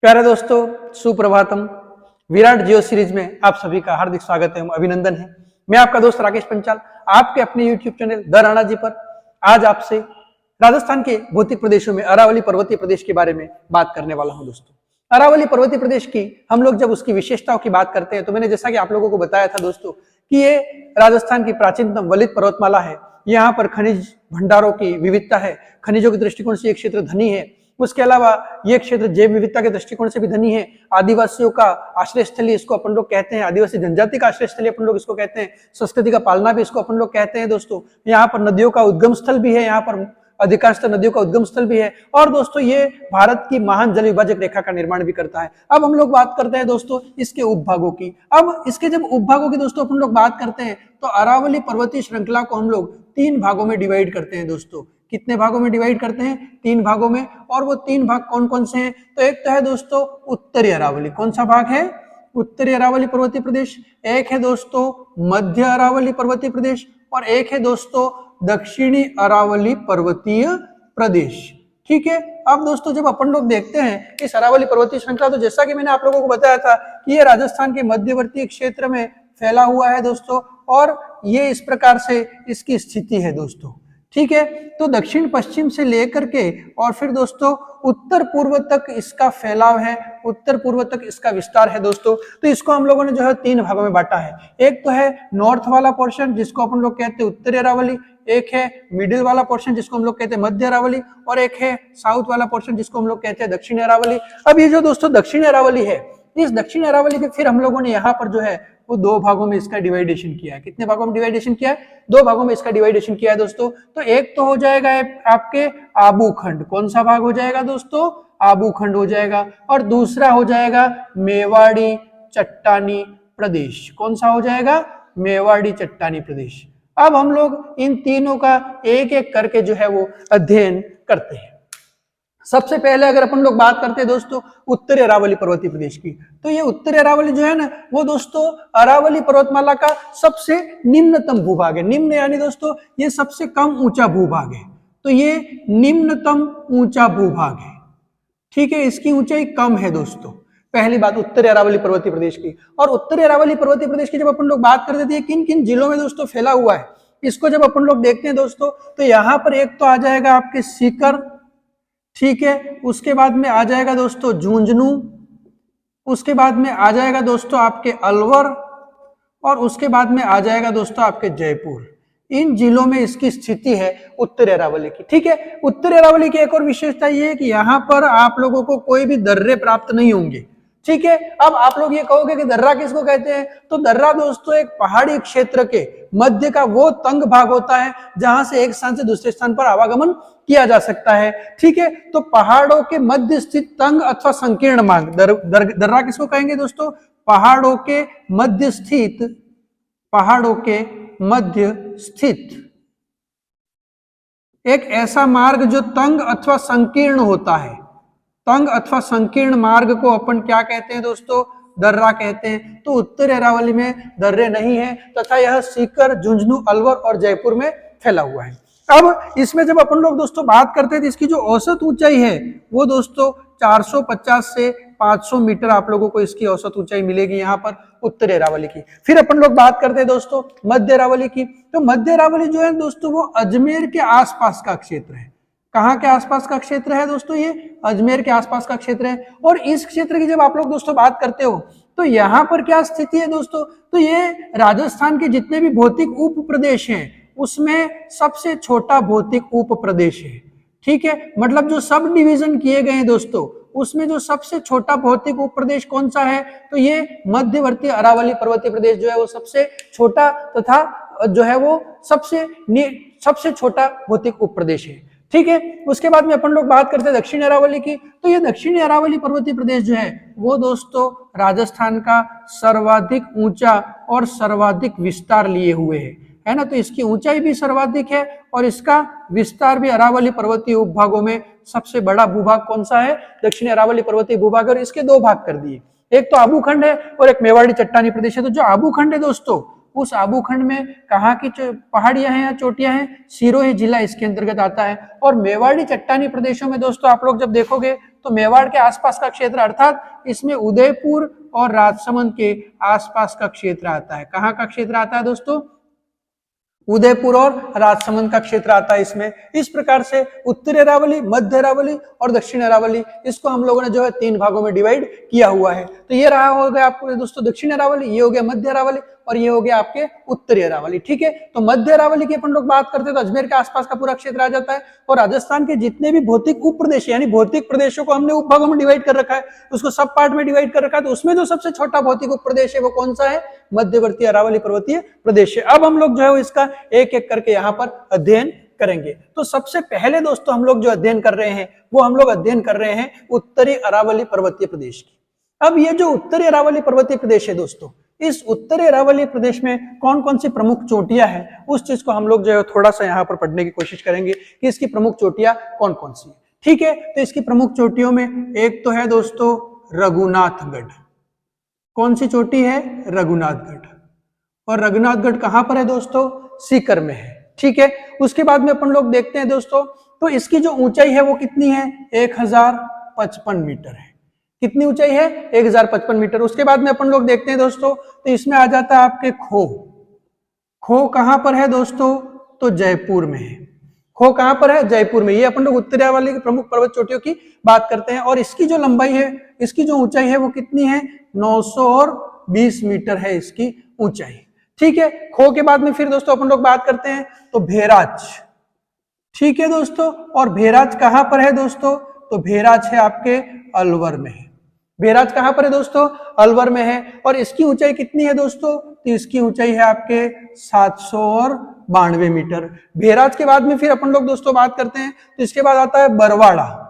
प्यारे दोस्तों, सुप्रभातम। विराट जियो सीरीज में आप सभी का हार्दिक स्वागत है, अभिनंदन है। मैं आपका दोस्त राकेश पंचाल, आपके अपने YouTube channel the Rana ji पर आज आपसे राजस्थान के भौतिक प्रदेशों में अरावली पर्वतीय प्रदेश के बारे में बात करने वाला हूं। दोस्तों, अरावली पर्वतीय प्रदेश की हम लोग जब उसकी विशेषताओं की बात करते हैं तो मैंने जैसा कि आप लोगों को बताया था दोस्तों कि ये राजस्थान की प्राचीनतम वलित पर्वतमाला है। यहाँ पर खनिज भंडारों की विविधता है, खनिजों के दृष्टिकोण से ये क्षेत्र धनी है। उसके अलावा ये क्षेत्र जैव विविधता के दृष्टिकोण से भी धनी है। आदिवासियों का आश्रय स्थली इसको अपन लोग कहते हैं, आदिवासी जनजाति का आश्रय स्थली अपन लोग इसको कहते हैं, संस्कृति का पालना भी इसको अपन लोग कहते हैं। दोस्तों, यहाँ पर नदियों का उद्गम स्थल भी है, यहाँ पर अधिकांशतः नदियों का उद्गम स्थल भी है। और दोस्तों, ये भारत की महान जल विभाजक रेखा का निर्माण भी करता है। अब हम लोग बात करते हैं दोस्तों इसके उपभागों की। अब इसके जब उपभागों की दोस्तों अपन लोग बात करते हैं तो अरावली पर्वतीय श्रृंखला को हम लोग 3 भागों में डिवाइड करते हैं। दोस्तों, कितने भागों में डिवाइड करते हैं? 3 भागों में। और वो 3 भाग कौन कौन से हैं? तो एक तो है दोस्तों उत्तरी अरावली। कौन सा भाग है? उत्तरी अरावली पर्वतीय प्रदेश। एक है दोस्तों मध्य अरावली पर्वतीय प्रदेश और एक है दोस्तों दक्षिणी अरावली पर्वतीय प्रदेश। ठीक है। अब दोस्तों, जब अपन लोग देखते हैं इस अरावली पर्वतीय श्रृंखला, तो जैसा कि मैंने आप लोगों को बताया था कि ये राजस्थान के मध्यवर्ती क्षेत्र में फैला हुआ है दोस्तों, और ये इस प्रकार से इसकी स्थिति है दोस्तों। ठीक है। तो दक्षिण पश्चिम से लेकर के और फिर दोस्तों उत्तर पूर्व तक इसका फैलाव है, उत्तर पूर्व तक इसका विस्तार है दोस्तों। तो इसको हम लोगों ने जो है 3 भागों में बांटा है। एक तो है नॉर्थ वाला पोर्शन जिसको अपन लोग कहते हैं उत्तरी अरावली, एक है मिडिल वाला पोर्शन जिसको हम लोग कहते हैं मध्य अरावली, और एक है साउथ वाला पोर्शन जिसको हम लोग कहते हैं दक्षिणी अरावली। अब ये जो दोस्तों दक्षिणी अरावली है, इस दक्षिणी अरावली पे फिर हम लोगों ने यहाँ पर जो है वो 2 भागों में इसका डिवाइडेशन किया है। कितने भागों में डिवाइडेशन किया है? 2 भागों में इसका डिवाइडेशन किया है दोस्तों। तो एक तो हो जाएगा आपके आबू खंड। कौन सा भाग हो जाएगा दोस्तों? आबू खंड हो जाएगा। और दूसरा हो जाएगा मेवाड़ी चट्टानी प्रदेश। कौन सा हो जाएगा? मेवाड़ी चट्टानी प्रदेश। अब हम लोग इन तीनों का एक एक करके जो है वो अध्ययन करते हैं। सबसे पहले अगर अपन लोग बात करते हैं दोस्तों उत्तरी अरावली पर्वतीय प्रदेश की, तो ये उत्तरी अरावली जो है ना वो दोस्तों अरावली पर्वतमाला का सबसे निम्नतम भूभाग है। निम्न यानी दोस्तों ये सबसे कम ऊंचा भूभाग है, तो ये निम्नतम ऊंचा भूभाग है। ठीक है, इसकी ऊंचाई कम है दोस्तों। पहली बात उत्तरी अरावली पर्वतीय प्रदेश की। और उत्तरी अरावली पर्वतीय प्रदेश की जब अपन लोग बात करते थे किन किन जिलों में दोस्तों फैला हुआ है, इसको जब अपन लोग देखते हैं दोस्तों तो यहाँ पर एक तो आ जाएगा आपके सीकर। ठीक है, उसके बाद में आ जाएगा दोस्तों झुंझुनू, उसके बाद में आ जाएगा दोस्तों आपके अलवर, और उसके बाद में आ जाएगा दोस्तों आपके जयपुर। इन जिलों में इसकी स्थिति है उत्तरी अरावली की। ठीक है, उत्तरी अरावली की एक और विशेषता ये है कि यहाँ पर आप लोगों को कोई भी दर्रे प्राप्त नहीं होंगे। ठीक है। अब आप लोग ये कहोगे कि दर्रा किसको कहते हैं? तो दर्रा दोस्तों एक पहाड़ी क्षेत्र के मध्य का वो तंग भाग होता है जहां से एक स्थान से दूसरे स्थान पर आवागमन किया जा सकता है। ठीक है, तो पहाड़ों के मध्य स्थित तंग अथवा संकीर्ण मार्ग दर्रा किसको कहेंगे दोस्तों? पहाड़ों के मध्य स्थित, पहाड़ों के मध्य स्थित एक ऐसा मार्ग जो तंग अथवा संकीर्ण होता है। तंग अथवा संकीर्ण मार्ग को अपन क्या कहते हैं दोस्तों? दर्रा कहते हैं। तो उत्तरी अरावली में दर्रे नहीं है तथा यह सीकर, झुंझुनू, अलवर और जयपुर में फैला हुआ है। अब इसमें जब अपन लोग दोस्तों बात करते हैं तो इसकी जो औसत ऊंचाई है वो दोस्तों 450 से 500 मीटर आप लोगों को इसकी औसत ऊंचाई मिलेगी यहाँ पर उत्तरी अरावली की। फिर अपन लोग बात करते हैं दोस्तों मध्य अरावली की। तो मध्य अरावली जो है दोस्तों वो अजमेर के आसपास का क्षेत्र है। कहाँ के आसपास का क्षेत्र है दोस्तों? ये अजमेर के आसपास का क्षेत्र है। और इस क्षेत्र की जब आप लोग दोस्तों बात करते हो तो यहाँ पर क्या स्थिति है दोस्तों? तो ये राजस्थान के जितने भी भौतिक उप प्रदेश हैं उसमें सबसे छोटा भौतिक उप प्रदेश है। ठीक है, मतलब जो सब डिवीजन किए गए हैं दोस्तों उसमें जो सबसे छोटा भौतिक उप प्रदेश कौन सा है? तो ये मध्यवर्ती अरावली पर्वतीय प्रदेश जो है वो सबसे छोटा तथा जो है वो सबसे छोटा भौतिक उप प्रदेश है। ठीक है, उसके बाद में अपन लोग बात करते हैं दक्षिण अरावली की। तो ये दक्षिणी अरावली पर्वतीय प्रदेश जो है वो दोस्तों राजस्थान का सर्वाधिक ऊंचा और सर्वाधिक विस्तार लिए हुए है ना। तो इसकी ऊंचाई भी सर्वाधिक है और इसका विस्तार भी अरावली पर्वतीय उपभागों में सबसे बड़ा भूभाग कौन सा है? दक्षिणी अरावली पर्वतीय भूभाग। और इसके 2 भाग कर दिए, एक तो आबू खंड है और एक मेवाड़ी चट्टानी प्रदेश है। तो जो आबू खंड है दोस्तों उस आबू खंड में कहाँ की पहाड़ियां हैं या चोटियां हैं? सिरोही जिला इसके अंतर्गत आता है। और मेवाड़ी चट्टानी प्रदेशों में दोस्तों आप लोग जब देखोगे तो मेवाड़ के आसपास का क्षेत्र, अर्थात इसमें उदयपुर और राजसमंद के आसपास का क्षेत्र आता है। कहाँ का क्षेत्र आता है दोस्तों? उदयपुर और राजसमंद का क्षेत्र आता है इसमें। इस प्रकार से उत्तरी अरावली, मध्य अरावली और दक्षिण अरावली, इसको हम लोगों ने जो है 3 भागों में डिवाइड किया हुआ है। तो ये रहा हो गया आपको दोस्तों दक्षिण अरावली, ये हो गया मध्य अरावली और ये हो गया आपके उत्तरी अरावली। ठीक है, तो मध्य अरावली की अपन लोग बात करते हैं तो अजमेर के आसपास का पूरा क्षेत्र आ जाता है। और राजस्थान के जितने भी भौतिक उप प्रदेश यानी भौतिक प्रदेशों को हमने उप भागों में डिवाइड कर रखा है, उसको सब पार्ट में डिवाइड कर रखा है। तो उसमें जो सबसे छोटा भौतिक उप प्रदेश है वो कौन सा है? मध्यवर्ती अरावली पर्वतीय प्रदेश है। अब हम लोग जो है इसका एक एक करके यहाँ पर अध्ययन करेंगे। तो सबसे पहले दोस्तों हम लोग जो अध्ययन कर रहे हैं वो हम लोग अध्ययन कर रहे हैं उत्तरी अरावली पर्वतीय प्रदेश की। अब ये जो उत्तरी अरावली पर्वतीय प्रदेश है दोस्तों, इस उत्तरी अरावली प्रदेश में कौन कौन सी प्रमुख चोटियां हैं, उस चीज को हम लोग जो है थोड़ा सा यहाँ पर पढ़ने की कोशिश करेंगे कि इसकी प्रमुख चोटियां कौन कौन सी है। ठीक है, तो इसकी प्रमुख चोटियों में एक तो है दोस्तों रघुनाथगढ़। कौन सी चोटी है? रघुनाथगढ़। और रघुनाथगढ़ कहां पर है दोस्तों? सीकर में है। ठीक है, उसके बाद में अपन लोग देखते हैं दोस्तों, तो इसकी जो ऊंचाई है वो कितनी है? 1055 मीटर है। कितनी ऊंचाई है? 1055 मीटर। उसके बाद में अपन लोग देखते हैं दोस्तों, तो इसमें आ जाता है आपके खो। खो कहां पर है दोस्तों? तो जयपुर में है। खो कहां पर है? जयपुर में। ये अपन लोग उत्तरी अरावली की प्रमुख पर्वत चोटियों की बात करते हैं। और इसकी जो लंबाई है, इसकी जो ऊंचाई है वो कितनी है? 920 मीटर है इसकी ऊंचाई। ठीक है, खो के बाद में फिर दोस्तों अपन लोग बात करते हैं तो भेराज। ठीक है दोस्तों, और भेराज कहां पर है दोस्तों? तो भेराज है आपके अलवर में है। भेराज कहां पर है दोस्तों? अलवर में है। और इसकी ऊंचाई कितनी है दोस्तों? तो इसकी ऊंचाई है आपके 792 मीटर। भेराज के बाद में फिर अपन लोग दोस्तों बात करते हैं तो इसके बाद आता है बरवाड़ा।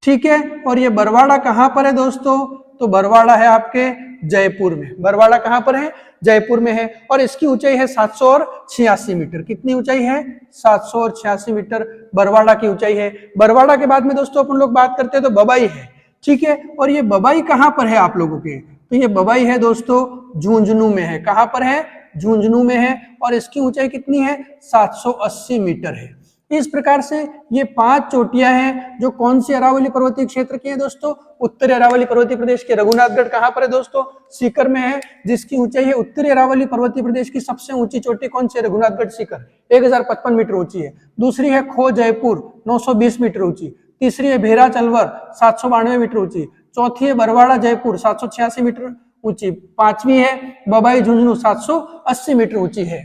ठीक है, और ये बरवाड़ा कहां पर है दोस्तों? तो बरवाड़ा है आपके जयपुर में। बरवाड़ा कहां पर है? जयपुर में है। और इसकी ऊंचाई है 786 मीटर। कितनी ऊंचाई है? 786 मीटर बरवाड़ा की ऊंचाई है। बरवाड़ा के बाद में दोस्तों अपन लोग बात करते हैं तो बबाई है। ठीक है, और ये बबाई कहां पर है आप लोगों के? तो ये बबाई है दोस्तों झुंझुनू में है। कहां पर है? झुंझुनू में है। और इसकी ऊंचाई कितनी है? 780 मीटर है। इस प्रकार से ये 5 चोटियां हैं जो कौन सी अरावली पर्वतीय क्षेत्र की है दोस्तों? उत्तरी अरावली पर्वतीय प्रदेश के। रघुनाथगढ़ कहां पर है दोस्तों? सीकर में है, जिसकी ऊंचाई है उत्तरी अरावली पर्वतीय प्रदेश की सबसे ऊंची चोटी कौन सी है? रघुनाथगढ़ सीकर, 1055 मीटर ऊंची है। दूसरी है खो जयपुर, 920 मीटर ऊंची। तीसरी है भेराज अलवर, 792 मीटर ऊंची। चौथी है बरवाड़ा जयपुर, 786 मीटर ऊंची। पांचवी है बबाई झुंझुनू, 780 मीटर ऊंची है।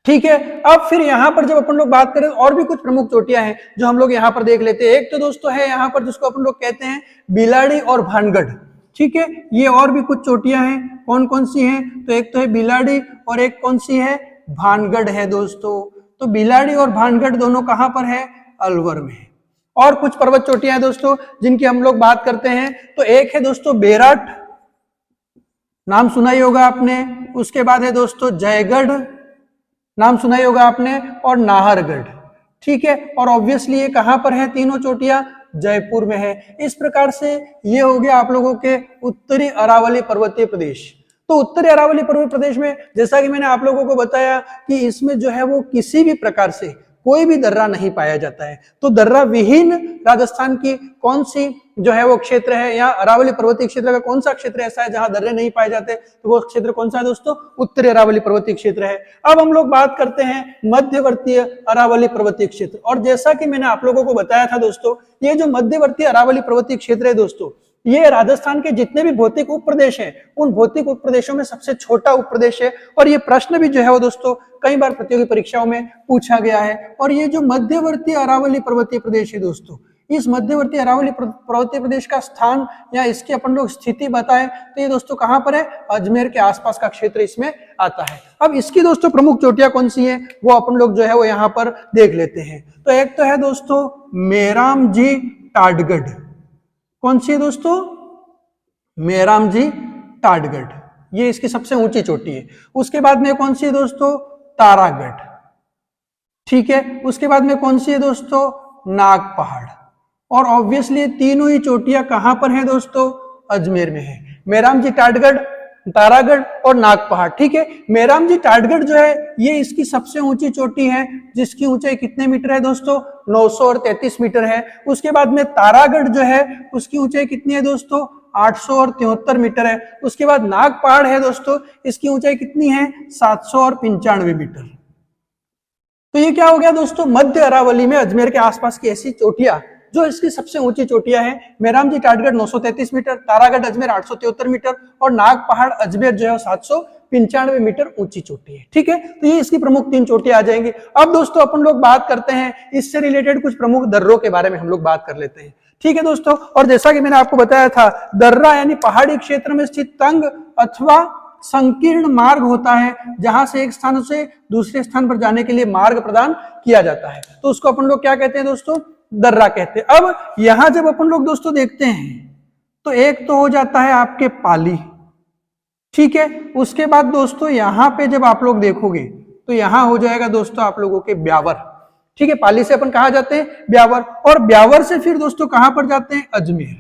ठीक है, अब फिर यहां पर जब अपन लोग बात करें और भी कुछ प्रमुख चोटियां हैं जो हम लोग यहां पर देख लेते हैं। एक तो दोस्तों है यहां पर जिसको अपन लोग कहते हैं बिलाड़ी और भानगढ़। ठीक है, ये और भी कुछ चोटियां हैं। कौन कौन सी हैं? तो एक तो है बिलाड़ी और एक कौन सी है? भानगढ़ है दोस्तों। तो बिलाड़ी और भानगढ़ दोनों कहां पर है? अलवर में है। और कुछ पर्वत चोटियां हैं दोस्तों जिनकी हम लोग बात करते हैं। तो एक है दोस्तों बेरठ, नाम सुना ही होगा आपने। उसके बाद है दोस्तों जयगढ़, नाम सुना ही होगा आपने। और नाहरगढ़। ठीक है, और ऑब्वियसली ये कहां पर है? तीनों चोटियां जयपुर में है। इस प्रकार से ये हो गया आप लोगों के उत्तरी अरावली पर्वतीय प्रदेश। तो उत्तरी अरावली पर्वतीय प्रदेश में जैसा कि मैंने आप लोगों को बताया कि इसमें जो है वो किसी भी प्रकार से कोई भी दर्रा नहीं पाया जाता है। तो दर्रा विहीन राजस्थान की कौन सी जो है वो क्षेत्र है, या अरावली पर्वतीय क्षेत्र का कौन सा क्षेत्र ऐसा है जहां दर्रे नहीं पाए जाते? तो वो क्षेत्र कौन सा है दोस्तों? उत्तरी अरावली पर्वतीय क्षेत्र है। अब हम लोग बात करते हैं मध्यवर्तीय अरावली पर्वतीय क्षेत्र। और जैसा कि मैंने आप लोगों को बताया था दोस्तों, ये जो मध्यवर्तीय अरावली पर्वतीय क्षेत्र है दोस्तों, ये राजस्थान के जितने भी भौतिक उप प्रदेश हैं उन भौतिक उप प्रदेशों में सबसे छोटा उप प्रदेश है। और ये प्रश्न भी जो है वो दोस्तों कई बार प्रतियोगी परीक्षाओं में पूछा गया है। और ये जो मध्यवर्ती अरावली पर्वतीय प्रदेश है दोस्तों, इस मध्यवर्ती अरावली पर्वतीय प्रदेश का स्थान या इसकी अपन लोग स्थिति बताएं तो ये दोस्तों कहां पर है? अजमेर के आसपास का क्षेत्र इसमें आता है। अब इसकी दोस्तों प्रमुख चोटियां कौन सी हैं वो अपन लोग जो है वो यहाँ पर देख लेते हैं। तो एक तो है दोस्तों मेराम जी टाडगढ़। कौन सी है दोस्तों? मेराम जी टाडगढ़, ये इसकी सबसे ऊंची चोटी है। उसके बाद में कौन सी है दोस्तों? तारागढ़। ठीक है, उसके बाद में कौन सी है दोस्तों? नाग पहाड़। और ऑब्वियसली तीनों ही चोटियां कहां पर हैं दोस्तों? अजमेर में है। मेराम जी टाडगढ़, तारागढ़ और नाग पहाड़। ठीक है, मेरामजी टाटगढ़ जो है ये इसकी सबसे ऊंची चोटी है, जिसकी ऊंचाई कितने मीटर है दोस्तों? 933 मीटर है। उसके बाद में तारागढ़ जो है उसकी ऊंचाई कितनी है दोस्तों? 873 मीटर है। उसके बाद नाग पहाड़ है दोस्तों, इसकी ऊंचाई कितनी है? 795 मीटर। तो ये क्या हो गया दोस्तों? मध्य अरावली में अजमेर के आसपास की ऐसी चोटियां जो इसकी सबसे ऊंची चोटियां हैं। मेरामजी टाटगढ़ 933 मीटर, तारागढ़ अजमेर 873 मीटर और नाग पहाड़ अजमेर जो है 795 मीटर ऊंची चोटी है। ठीक है, तो ये इसकी प्रमुख 3 चोटियां आ जाएंगी। अब दोस्तों अपन लोग बात करते हैं इससे रिलेटेड कुछ प्रमुख दर्रों के बारे में हम लोग बात कर लेते हैं। ठीक है दोस्तों, और जैसा कि मैंने आपको बताया था, दर्रा यानी पहाड़ी क्षेत्र में स्थित तंग अथवा संकीर्ण मार्ग होता है, जहां से एक स्थान से दूसरे स्थान पर जाने के लिए मार्ग प्रदान किया जाता है, तो उसको अपन लोग क्या कहते हैं दोस्तों? दर्रा कहते हैं। अब यहां जब अपन लोग दोस्तों देखते हैं तो एक तो हो जाता है आपके पाली। ठीक है, उसके बाद दोस्तों यहां पे जब आप लोग देखोगे तो यहां हो जाएगा दोस्तों आप लोगों के ब्यावर। ठीक है, पाली से अपन कहा जाते हैं? ब्यावर। और ब्यावर से फिर दोस्तों कहां पर जाते हैं? अजमेर।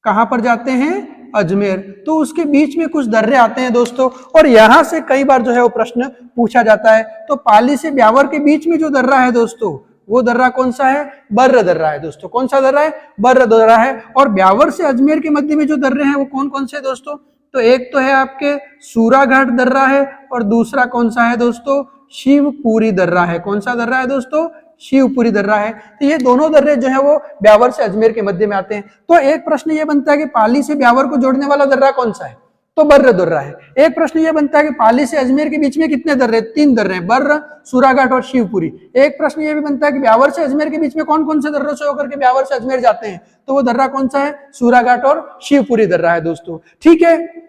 कहां पर जाते हैं? अजमेर। तो उसके बीच में कुछ दर्रे आते हैं दोस्तों, और यहां से कई बार जो है वो प्रश्न पूछा जाता है। तो पाली से ब्यावर के बीच में जो दर्रा है दोस्तों, वो दर्रा कौन सा है? बर्र दर्रा है दोस्तों। कौन सा दर्रा है? बर्र दर्रा है। और ब्यावर से अजमेर के मध्य में जो दर्रे हैं वो कौन कौन से दोस्तों? तो एक तो है आपके सूराघाट दर्रा है, और दूसरा कौन सा है दोस्तों? शिवपुरी दर्रा है। कौन सा दर्रा है दोस्तों? शिवपुरी दर्रा है। तो ये दोनों दर्रे जो है वो ब्यावर से अजमेर के मध्य में आते हैं। तो एक प्रश्न ये बनता है कि पाली से ब्यावर को जोड़ने वाला दर्रा कौन सा है? तो बर्र दर्रा है। एक प्रश्न ये बनता है कि पाली से अजमेर के बीच में कितने दर्रे? 3 दर्रे हैं, बर्र, सूराघाट और शिवपुरी। एक प्रश्न ये भी बनता है कि ब्यावर से अजमेर के बीच में कौन कौन से दर्रों से होकर के ब्यावर से अजमेर जाते हैं? तो वो दर्रा कौन सा है? सूराघाट और शिवपुरी दर्रा है दोस्तों। ठीक है,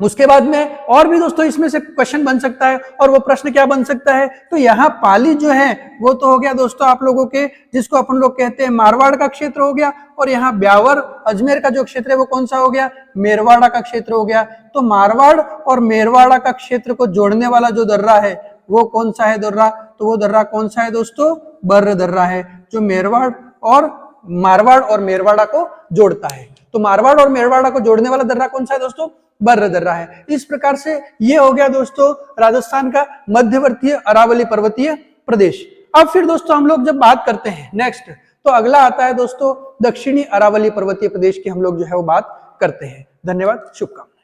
उसके बाद में और भी दोस्तों इसमें से क्वेश्चन बन सकता है, और वो प्रश्न क्या बन सकता है? तो यहाँ पाली जो है वो तो हो गया दोस्तों आप लोगों के, जिसको अपन लोग कहते हैं मारवाड़ का क्षेत्र हो गया, और यहाँ ब्यावर अजमेर का जो क्षेत्र है वो कौन सा हो गया? मेरवाड़ा का क्षेत्र हो गया। तो मारवाड़ और मेरवाड़ा का क्षेत्र को जोड़ने वाला जो दर्रा है वो कौन सा है दर्रा? तो वो दर्रा कौन सा है दोस्तों? बर्र दर्रा है, जो मारवाड़ और मेरवाड़ा को जोड़ता है। तो मारवाड़ और मेरवाड़ा को जोड़ने वाला दर्रा कौन सा है दोस्तों? बर्र दर्रा है। इस प्रकार से ये हो गया दोस्तों राजस्थान का मध्यवर्तीय अरावली पर्वतीय प्रदेश। अब फिर दोस्तों हम लोग जब बात करते हैं नेक्स्ट, तो अगला आता है दोस्तों दक्षिणी अरावली पर्वतीय प्रदेश की हम लोग जो है वो बात करते हैं। धन्यवाद, शुभकामनाएं।